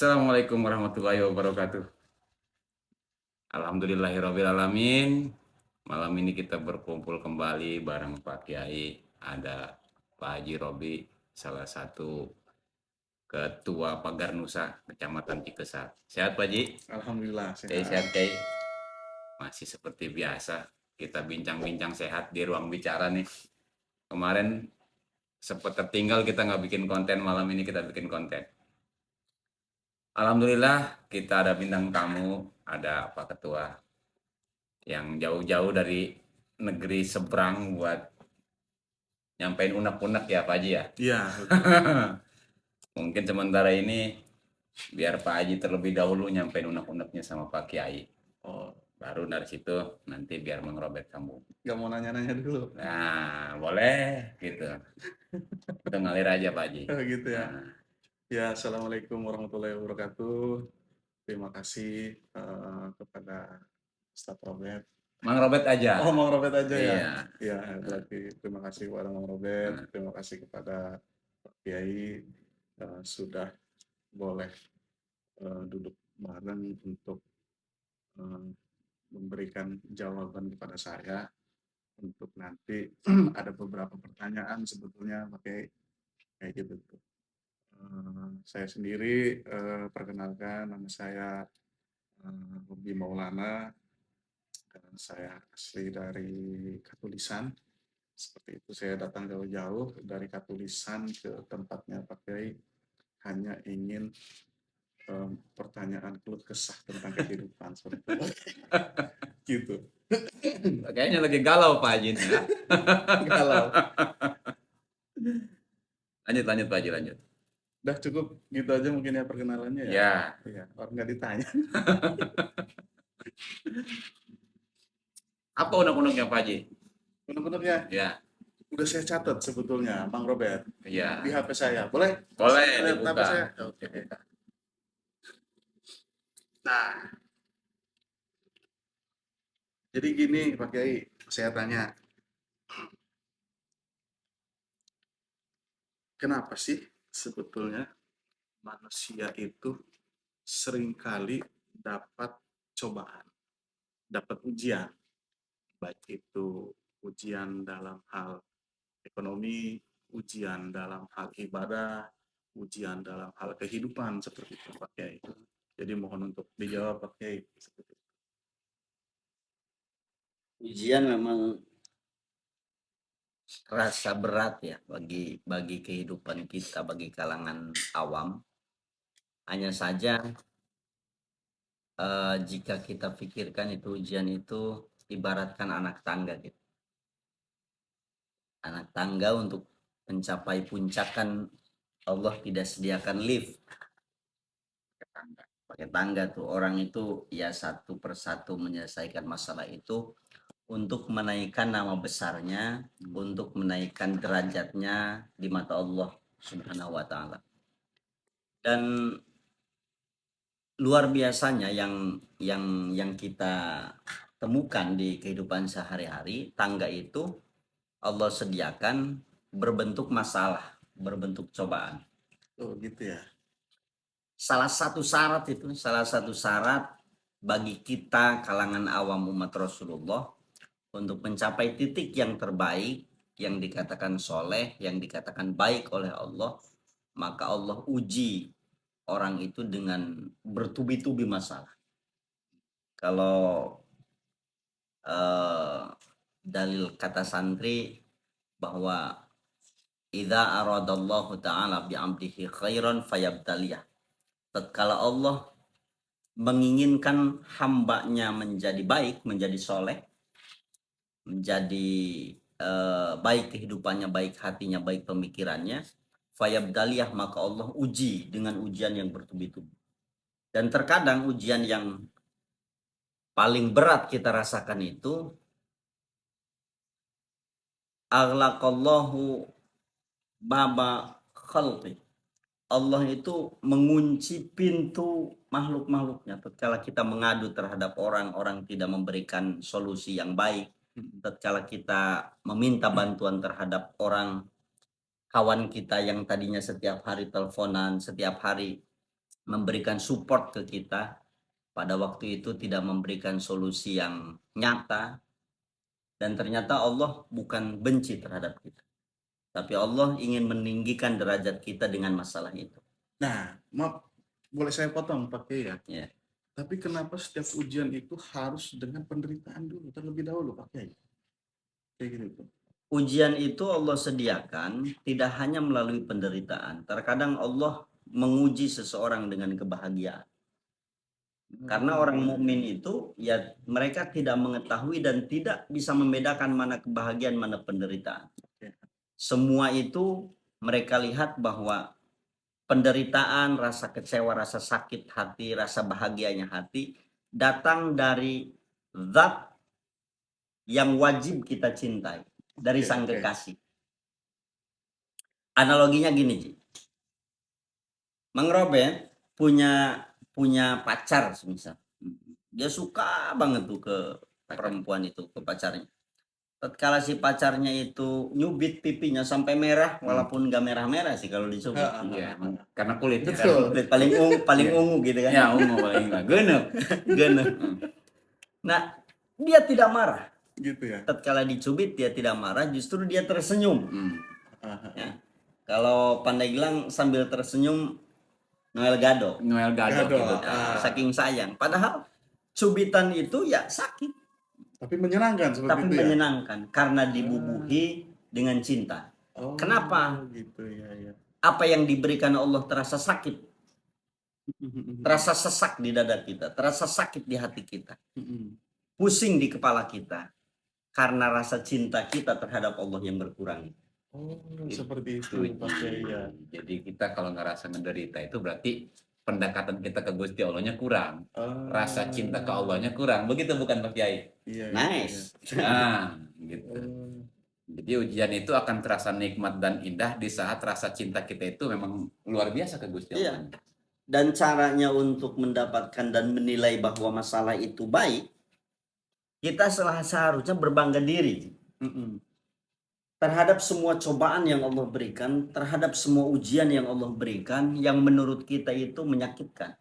Assalamualaikum warahmatullahi wabarakatuh. Alhamdulillahirrabbilalamin. Malam ini kita berkumpul kembali bareng Pak Kiai. Ada Pak Haji Robi, salah satu Ketua Pagar Nusa Kecamatan Cikesar. Sehat Pak Haji? Alhamdulillah Kiai sehat. sehat Kiai? Masih seperti biasa. Kita bincang-bincang sehat di ruang bicara nih. Kemarin sempat tertinggal kita nggak bikin konten, malam ini kita bikin konten. Alhamdulillah kita ada bintang tamu, ada Pak Ketua yang jauh-jauh dari negeri seberang buat nyampein unek-unek ya Pak Haji ya. Iya. Mungkin sementara ini biar Pak Haji terlebih dahulu nyampein unek-uneknya sama Pak Kiai. Oh, Baru dari situ nanti biar Mang Robert sambung. nggak mau nanya-nanya dulu. Nah, boleh gitu. Itu ngalir aja Pak Haji. Oh, gitu ya. Nah, Ya, Assalamualaikum warahmatullahi wabarakatuh. Terima kasih kepada Ustadz Robert. Mang Robert aja. Oh, Mang Robert aja ya. Iya. Ya, berarti terima kasih kepada Mang Robert. Terima kasih kepada Pak Kiai sudah boleh duduk bareng untuk memberikan jawaban kepada saya. Untuk nanti ada beberapa pertanyaan sebetulnya pakai kayak gitu tuh. Saya sendiri perkenalkan, nama saya Robi Maulana dan saya asli dari Katulisan. Seperti itu, saya datang jauh-jauh dari Katulisan ke tempatnya Pak Kiai hanya ingin pertanyaan keluh kesah tentang kehidupan seperti itu. Gitu. Kayaknya lagi galau Pak Haji nih ya. Galau. Lanjut Pak Haji, lanjut. Udah cukup gitu aja mungkin ya perkenalannya ya. Ya, Iya, orang nggak ditanya. apa unek-uneknya Pak Haji? Unek-uneknya Ya, udah saya catat sebetulnya, Bang Robert, ya. di HP saya. Boleh? Boleh Lihat dibuka. HP saya? Oke. Nah, jadi gini Pak Kiai, saya tanya, kenapa sih sebetulnya manusia itu seringkali dapat cobaan, dapat ujian, baik itu ujian dalam hal ekonomi, ujian dalam hal ibadah, ujian dalam hal kehidupan seperti itu Pak Kiai. Jadi mohon untuk dijawab Pak Kiai. Ujian memang rasa berat ya bagi kehidupan kita, bagi kalangan awam. Hanya saja jika kita pikirkan itu ujian itu ibaratkan anak tangga gitu. Anak tangga untuk mencapai puncak kan Allah tidak sediakan lift. Pakai tangga tuh orang itu ya satu persatu menyelesaikan masalah itu untuk menaikkan nama besarnya, untuk menaikkan derajatnya di mata Allah Subhanahu wa taala. Dan luar biasanya yang kita temukan di kehidupan sehari-hari, tangga itu Allah sediakan berbentuk masalah, berbentuk cobaan. Oh gitu ya. Salah satu syarat bagi kita kalangan awam umat Rasulullah untuk mencapai titik yang terbaik, yang dikatakan soleh, yang dikatakan baik oleh Allah, maka Allah uji orang itu dengan bertubi-tubi masalah. Kalau dalil kata santri bahwa idza aradallahu ta'ala bi'amdihi khairan fayabtaliyah. Tatkala Allah menginginkan hambanya menjadi baik, menjadi soleh, menjadi baik kehidupannya, baik hatinya, baik pemikirannya, fayabdaliyah, maka Allah uji dengan ujian yang bertubi-tubi. Dan terkadang ujian yang paling berat kita rasakan itu aghlaqallahu baba khalqi. Allah itu mengunci pintu makhluk-makhluknya. Tatkala kita mengadu terhadap orang tidak memberikan solusi yang baik, tatkala kita meminta bantuan terhadap orang kawan kita yang tadinya setiap hari teleponan, setiap hari memberikan support ke kita, pada waktu itu tidak memberikan solusi yang nyata, dan ternyata Allah bukan benci terhadap kita, tapi Allah ingin meninggikan derajat kita dengan masalah itu. Nah, maaf, boleh saya potong Pak Kiai ya? Ya. Tapi kenapa setiap ujian itu harus dengan penderitaan dulu terlebih dahulu Pak Kiai? Kayak gitu tuh. Ujian itu Allah sediakan tidak hanya melalui penderitaan. Terkadang Allah menguji seseorang dengan kebahagiaan. Karena orang mukmin itu ya mereka tidak mengetahui dan tidak bisa membedakan mana kebahagiaan, mana penderitaan. Semua itu mereka lihat bahwa penderitaan, rasa kecewa, rasa sakit hati, rasa bahagianya hati datang dari zat yang wajib kita cintai, dari Oke, sang oke. kekasih. Analoginya gini, Ji. Mang Robert punya pacar semisal. Dia suka banget tuh ke perempuan itu, ke pacarnya. Tatkala si pacarnya itu nyubit pipinya sampai merah, walaupun nggak merah-merah sih kalau dicubit. Iya, karena kulitnya kan. Betul. Kulit paling Iya. ungu gitu kan. Ya, ungu paling enggak. Genep. Genep. Nah, dia tidak marah. Gitu ya. Tatkala dicubit dia tidak marah, justru dia tersenyum. Aha. Ya. Kalau pandai bilang sambil tersenyum Noel Gado. Noel Gado Gado. gitu. Ya, saking sayang. Padahal cubitan itu ya sakit, Tapi menyenangkan seperti tapi itu ya. menyenangkan karena dibubuhi dengan cinta. Oh, Kenapa? gitu ya. Apa yang diberikan Allah terasa sakit, terasa sesak di dada kita, terasa sakit di hati kita, pusing di kepala kita karena rasa cinta kita terhadap Allah yang berkurang. Oh, seperti itu Itu, Pak Kiai ya. Jadi kita kalau ngerasa menderita itu berarti pendekatan kita ke Gusti Allahnya kurang. Rasa cinta ke Allahnya kurang. Begitu bukan Pak Kiai? Iya, Nice. Nah, gitu. Oh, Jadi ujian itu akan terasa nikmat dan indah di saat rasa cinta kita itu memang luar biasa ke Gusti Iya. Allah. Dan caranya untuk mendapatkan dan menilai bahwa masalah itu baik, kita seharusnya berbangga diri terhadap semua cobaan yang Allah berikan, terhadap semua ujian yang Allah berikan, yang menurut kita itu menyakitkan.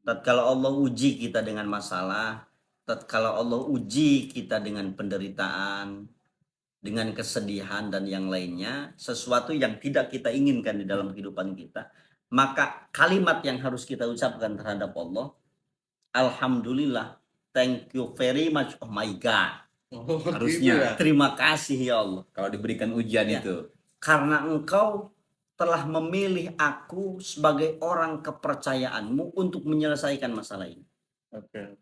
Tatkala Allah uji kita dengan masalah, tatkala Allah uji kita dengan penderitaan, dengan kesedihan dan yang lainnya, sesuatu yang tidak kita inginkan di dalam kehidupan kita, maka kalimat yang harus kita ucapkan terhadap Allah, Alhamdulillah, thank you very much, oh my God. Oh, Harusnya. gitu ya. Terima kasih ya Allah. Kalau diberikan ujian Ya. itu. Karena engkau telah memilih aku sebagai orang kepercayaanmu untuk menyelesaikan masalah ini. Oke.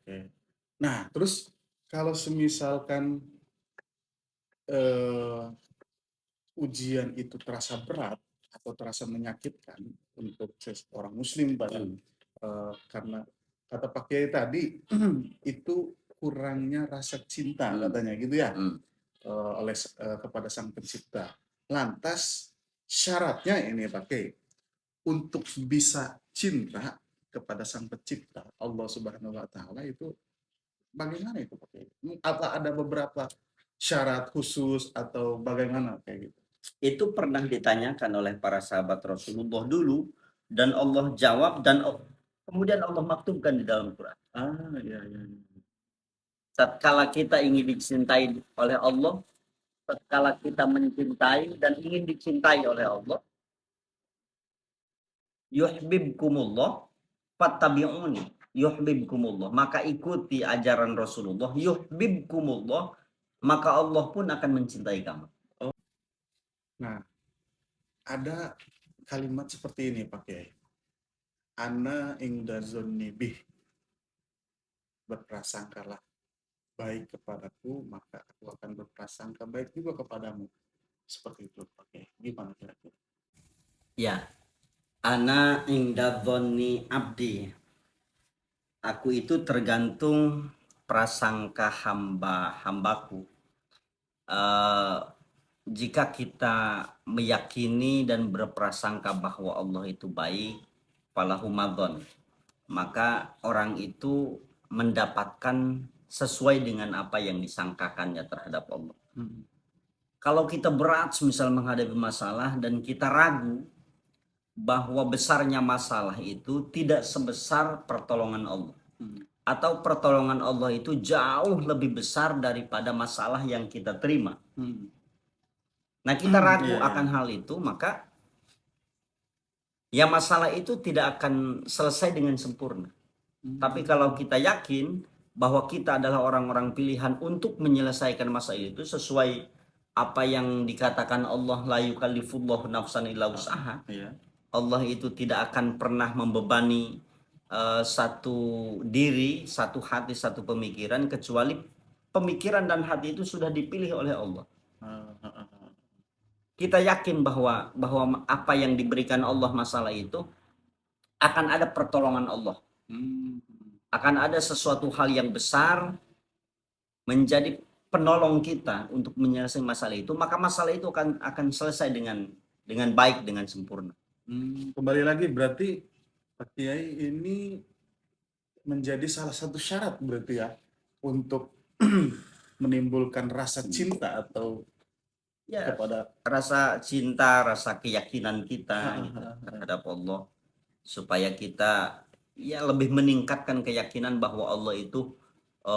Nah, terus kalau semisalkan ujian itu terasa berat atau terasa menyakitkan untuk seorang muslim karena kata Pak Kiai tadi itu kurangnya rasa cinta katanya gitu ya kepada Sang Pencipta. Lantas syaratnya ini Pak Kiai untuk bisa cinta kepada Sang Pencipta Allah Subhanahu wa taala itu bagaimana itu Pak Kiai? Apa ada beberapa syarat khusus atau bagaimana kayak gitu? Itu pernah ditanyakan oleh para sahabat Rasulullah dulu dan Allah jawab dan kemudian Allah maktubkan di dalam Quran. Iya. Tatkala kita ingin dicintai oleh Allah, tatkala kita mencintai dan ingin dicintai oleh Allah, yuhibbukumullah fattabi'uni yuhibbukumullah, maka ikuti ajaran Rasulullah, yuhibbukumullah, maka Allah pun akan mencintai kamu. Nah, ada kalimat seperti ini Pak Kiai. Ana ingda zonni bih. Berprasangkalah baik kepadaku, maka aku akan berprasangka baik juga kepadamu. Seperti itu Pak Kiai. Gimana kira-kira? Ya, ana ingda dhonni abdi. Aku itu tergantung prasangka hambaku. Jika kita meyakini dan berprasangka bahwa Allah itu baik, falahu madhon, maka orang itu mendapatkan sesuai dengan apa yang disangkakannya terhadap Allah. Kalau kita berat misal menghadapi masalah dan kita ragu, bahwa besarnya masalah itu tidak sebesar pertolongan Allah. Atau pertolongan Allah itu jauh lebih besar daripada masalah yang kita terima. Nah, kita ragu Iya, akan iya. hal itu, maka ya masalah itu tidak akan selesai dengan sempurna. Tapi kalau kita yakin bahwa kita adalah orang-orang pilihan untuk menyelesaikan masalah itu sesuai apa yang dikatakan Allah, la yukallifullahu nafsan illa wus'aha. Iya. Allah itu tidak akan pernah membebani satu diri, satu hati, satu pemikiran, kecuali pemikiran dan hati itu sudah dipilih oleh Allah. Kita yakin bahwa apa yang diberikan Allah masalah itu akan ada pertolongan Allah. Akan ada sesuatu hal yang besar menjadi penolong kita untuk menyelesaikan masalah itu, maka masalah itu akan selesai dengan baik, dengan sempurna. Kembali lagi berarti Pak Kiai ini menjadi salah satu syarat berarti ya untuk menimbulkan rasa cinta atau Ya, kepada rasa cinta, rasa keyakinan kita gitu, terhadap Allah, supaya kita ya lebih meningkatkan keyakinan bahwa Allah itu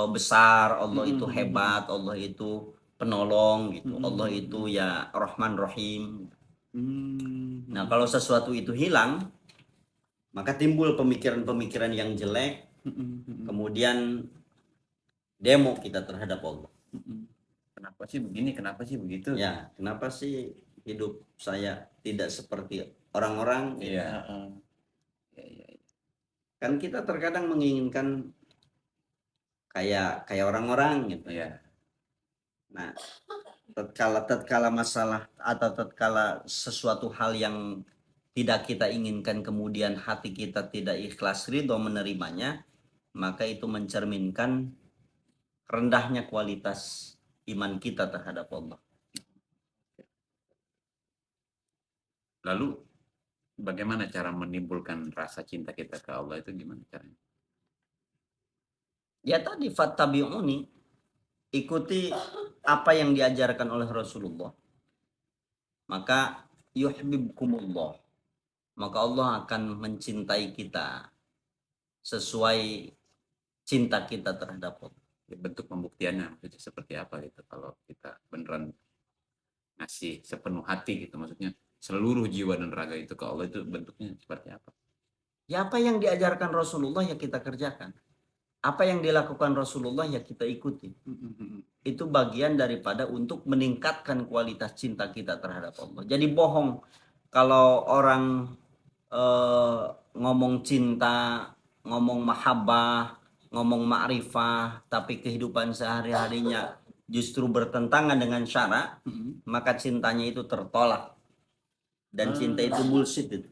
besar, Allah itu hebat, Allah itu penolong gitu, Allah itu ya Rahman Rahim. Nah, kalau sesuatu itu hilang, maka timbul pemikiran-pemikiran yang jelek, kemudian demo kita terhadap Allah. Kenapa sih begini, kenapa sih begitu? Ya, kenapa sih hidup saya tidak seperti orang-orang? Iya. Iya, iya. Kan kita terkadang menginginkan kayak orang-orang gitu. Iya. Nah, tatkala masalah atau tatkala sesuatu hal yang tidak kita inginkan kemudian hati kita tidak ikhlas ridho menerimanya, maka itu mencerminkan rendahnya kualitas iman kita terhadap Allah. Lalu bagaimana cara menimbulkan rasa cinta kita ke Allah itu, gimana caranya? Ya tadi fattabi'uni, ikuti apa yang diajarkan oleh Rasulullah, maka yuhibbukumullah, maka Allah akan mencintai kita sesuai cinta kita terhadap Allah. Ya, bentuk pembuktiannya maksudnya seperti apa gitu, kalau kita beneran ngasih sepenuh hati gitu, maksudnya seluruh jiwa dan raga itu ke Allah, itu bentuknya seperti apa? Ya apa yang diajarkan Rasulullah ya kita kerjakan. Apa yang dilakukan Rasulullah ya kita ikuti. Itu bagian daripada untuk meningkatkan kualitas cinta kita terhadap Allah. Jadi bohong kalau orang ngomong cinta, ngomong mahabbah, ngomong ma'rifah, tapi kehidupan sehari-harinya justru bertentangan dengan syara, maka cintanya itu tertolak. Dan cinta itu bullshit itu.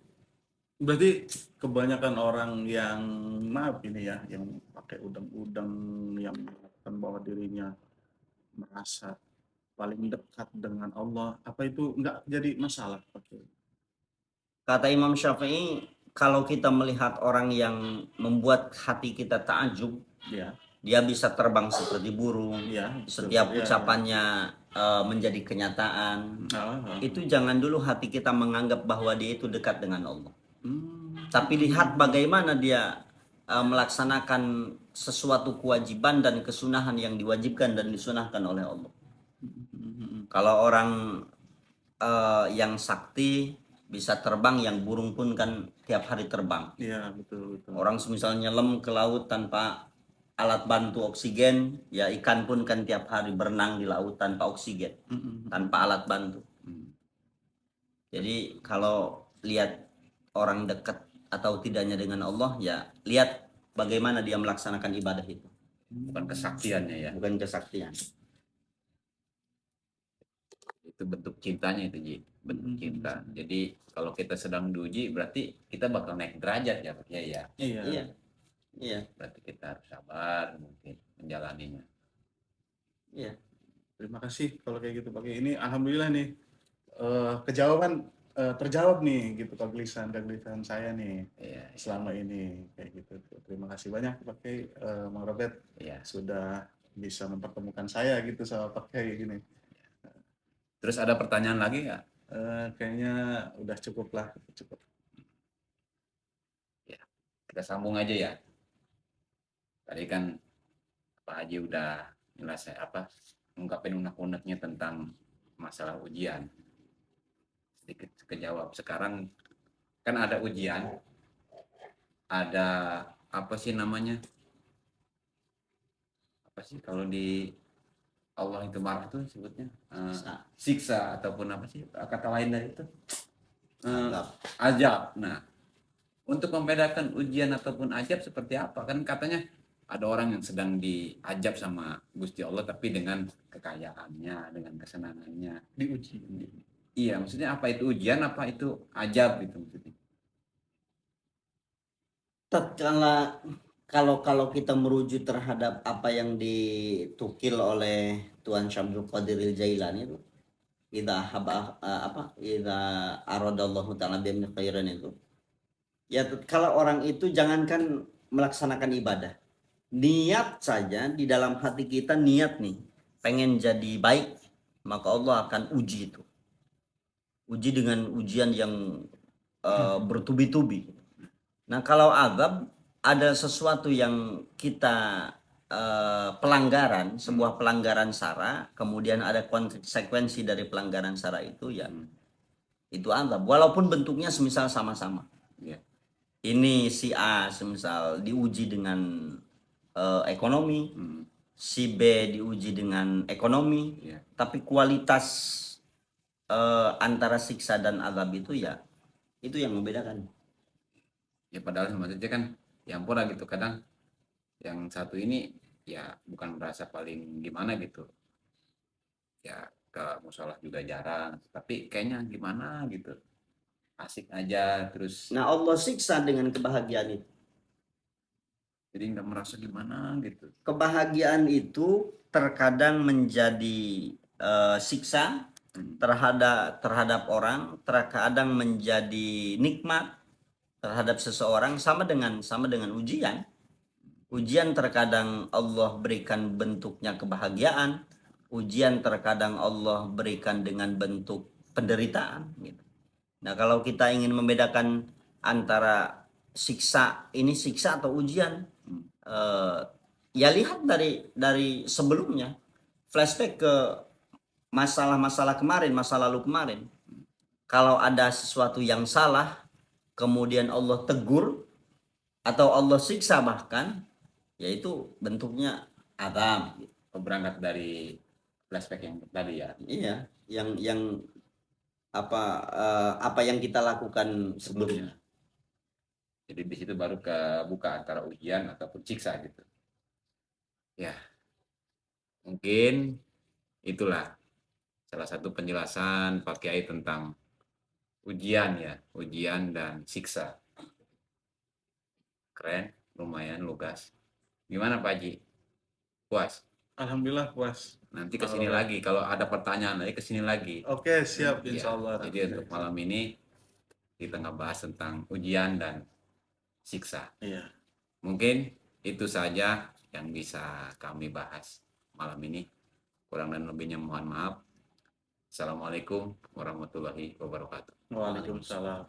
berarti kebanyakan orang yang maaf ini ya, yang pakai udang-udang, yang mengatakan bahwa dirinya merasa paling dekat dengan Allah, apa itu nggak jadi masalah Pak Kiai? Kata Imam Syafi'i, kalau kita melihat orang yang membuat hati kita takjub, Ya, dia bisa terbang seperti burung, ya, setiap ya, ucapannya menjadi kenyataan, ya. itu jangan dulu hati kita menganggap bahwa dia itu dekat dengan Allah. Hmm. Tapi lihat bagaimana dia melaksanakan sesuatu kewajiban dan kesunahan yang diwajibkan dan disunahkan oleh Allah. Kalau orang yang sakti bisa terbang, yang burung pun kan tiap hari terbang. Iya, betul. Orang misalnya nyelam ke laut tanpa alat bantu oksigen, ya ikan pun kan tiap hari berenang di laut tanpa oksigen, tanpa alat bantu. Jadi kalau lihat orang dekat atau tidaknya dengan Allah, ya lihat bagaimana dia melaksanakan ibadah itu. Bukan kesaktiannya ya, Bukan kesaktian. itu bentuk cintanya itu, Ji, bentuk cinta. Jadi kalau kita sedang diuji, berarti kita bakal naik derajat ya, Pak Kiai ya. Iya. Berarti kita harus sabar mungkin menjalaninya. Iya. Terima kasih kalau kayak gitu Pak Kiai. Ini alhamdulillah nih terjawab nih gitu kegelisahan saya nih Iya. selama ini kayak gitu. Terima kasih banyak Pak Kiai, Mang Robert Iya. sudah bisa mempertemukan saya gitu sama Pak Kiai gini. Terus ada pertanyaan lagi nggak? Kayaknya udah cukup lah, cukup. kita sambung aja ya. Tadi kan Pak Haji udah nyelesain ngungkapin unek-uneknya tentang masalah ujian. Sedikit kejawab. Sekarang kan ada ujian, ada apa sih namanya? Apa sih kalau di Allah itu marah tuh sebutnya siksa ataupun apa sih kata lain dari itu? Azab. Azab. Nah, untuk membedakan ujian ataupun azab seperti apa? Kan katanya ada orang yang sedang diajab sama Gusti Allah tapi dengan kekayaannya, dengan kesenangannya. Diuji. Iya, maksudnya apa itu ujian, apa itu azab gitu maksudnya. Tatkala kalau kita merujuk terhadap apa yang ditukil oleh Tuan Syamsul Qadiril Jailani itu, idza aradallahu ta'ala bi khairan itu. Ya, kalau orang itu jangankan melaksanakan ibadah, niat saja di dalam hati kita, niat nih pengen jadi baik, maka Allah akan uji itu. Uji dengan ujian yang bertubi-tubi. Nah, kalau azab ada sesuatu yang kita pelanggaran, sebuah pelanggaran syara, kemudian ada konsekuensi dari pelanggaran syara itu, ya itu azab. Walaupun bentuknya semisal sama-sama. Ya. Ini si A semisal diuji dengan ekonomi, si B diuji dengan ekonomi, Ya. tapi kualitas antara siksa dan azab itu ya itu yang membedakan. Ya padahal maksudnya kan yang pura gitu kadang yang satu ini ya bukan merasa paling gimana gitu. Ya ke musola juga jarang, tapi kayaknya gimana gitu. Asik aja terus Nah, Allah siksa dengan kebahagiaan itu. jadi nggak merasa gimana gitu. Kebahagiaan itu terkadang menjadi siksa terhadap orang, terkadang menjadi nikmat terhadap seseorang, sama dengan ujian. Ujian terkadang Allah berikan bentuknya kebahagiaan, ujian terkadang Allah berikan dengan bentuk penderitaan gitu. Nah, kalau kita ingin membedakan antara siksa atau ujian, ya lihat dari sebelumnya, flashback ke masalah-masalah kemarin, masa lalu kemarin. Kalau ada sesuatu yang salah, kemudian Allah tegur atau Allah siksa bahkan, yaitu bentuknya azab. Berangkat dari flashback yang tadi ya. Iya, yang apa yang kita lakukan sebelumnya. Jadi di situ baru kebuka antara ujian ataupun siksa gitu. Ya, mungkin itulah salah satu penjelasan Pak Kiai tentang ujian ya, ujian dan siksa. Keren, lumayan lugas. Gimana Pak Haji? Puas? Alhamdulillah puas. Nanti kesini lagi, kalau ada pertanyaan lagi kesini lagi. Oke, siap Ya, insya Allah. jadi untuk malam ini kita ngebahas tentang ujian dan siksa. Iya. Mungkin itu saja yang bisa kami bahas malam ini. Kurang dan lebihnya mohon maaf. Assalamualaikum warahmatullahi wabarakatuh. Waalaikumsalam.